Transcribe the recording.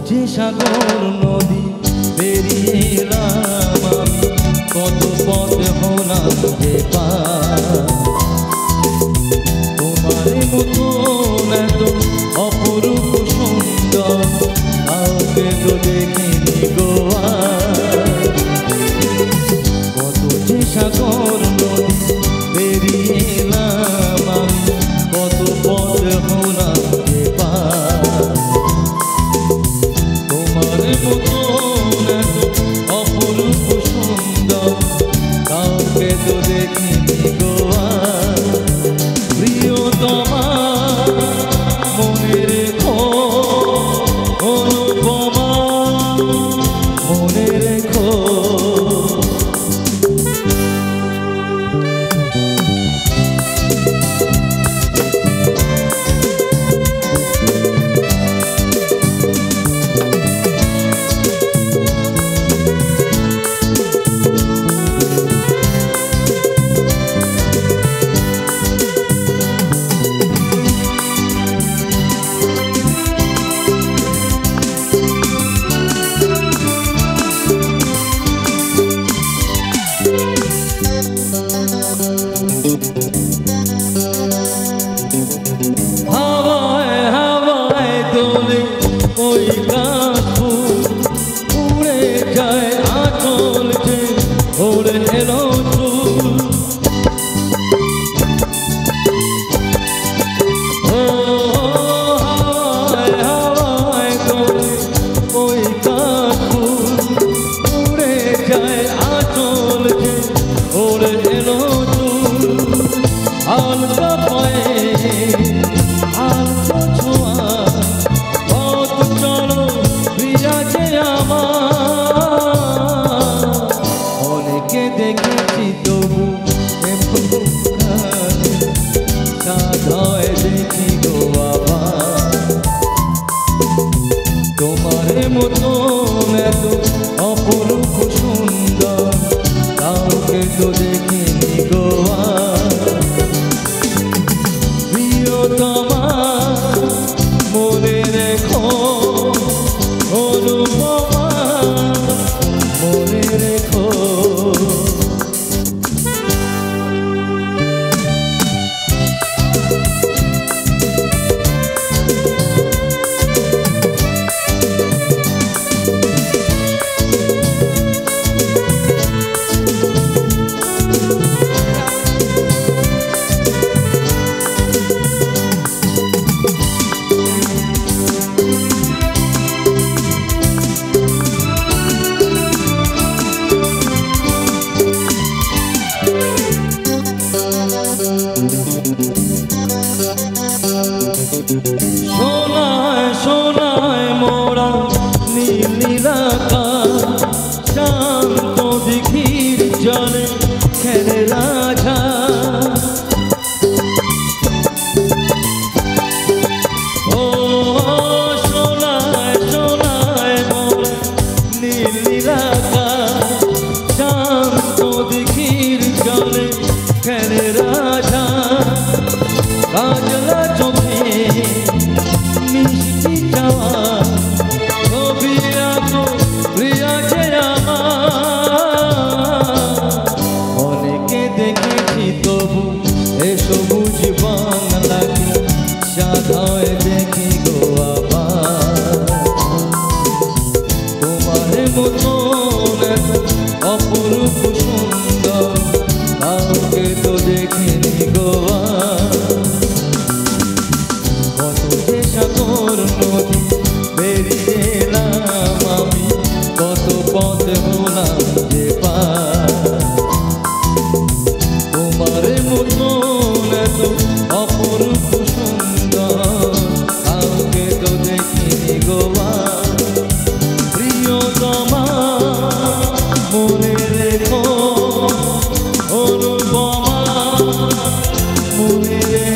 যে সাগর নদী পেরিয়ে এলাম আমি, কত পথ হলাম যে পার। তোমার মতন এত অপরূপ সুন্দর কাউকে তো দেখিনি গো আর। কত যে সাগর নদী পেরিয়ে এলাম আমি, কত পথ হলাম যে পার। তোমার মতন এত অপরূপ সুন্দর কাউকে তো দেখিনি গো আর। প্রিয়তমা মনে রেখো, অনুপমা মনে রেখো। হাওয়ায় হাওয়ায় দোলে ওই গাছ ফুল, উড়ে যায় আঁচল যে ওড়ে এলো চুল। ও হাওয়ায় হাওয়ায় দোলে ওই গাছ ফুল, উড়ে যায় আঁচল যে ওড়ে এলো চুল। হালকা পায়ে হালকা ছোঁয়া পথ চলো প্রিয়া যে আমার। অনেকে দেখেছি তবু সাধায় দেখি গো আবার। তোমার মতন এত অপরূপ সুন্দর কাউকে তো দেখিনি গো আর। প্রিয়তমা মনে রেখো, অনুপমা মনে রেখো। সোনায় সোনায় মোরা নীল নীল আকাশ, শান্ত দিঘির জলে খেলে রাজা। ও সোনায় সোনায় মোরা নীল নীল আকাশ, শান্ত দিঘির জলে খেলে রাজা। কাজলা চোখে মিষ্টি চাওয়া ছবি আঁকো প্রিয়া যে আমার। অনেকে দেখেছি তবু এ সবুজ বাংলাকে সাধায় দেখি গো আবার। তোমার মতন এত অপরূপ সুন্দর কাউকে তো দেখিনি গো আর। কত যে সাগর নদী পেরিয়ে এলাম আমি, কত পথ হলাম যে পার। তোমার মতন এত অপরূপ সুন্দর কাউকে তো দেখিনি গো আর। প্রিয়তমা মনে রেখো, অনুপমা মনে রেখো।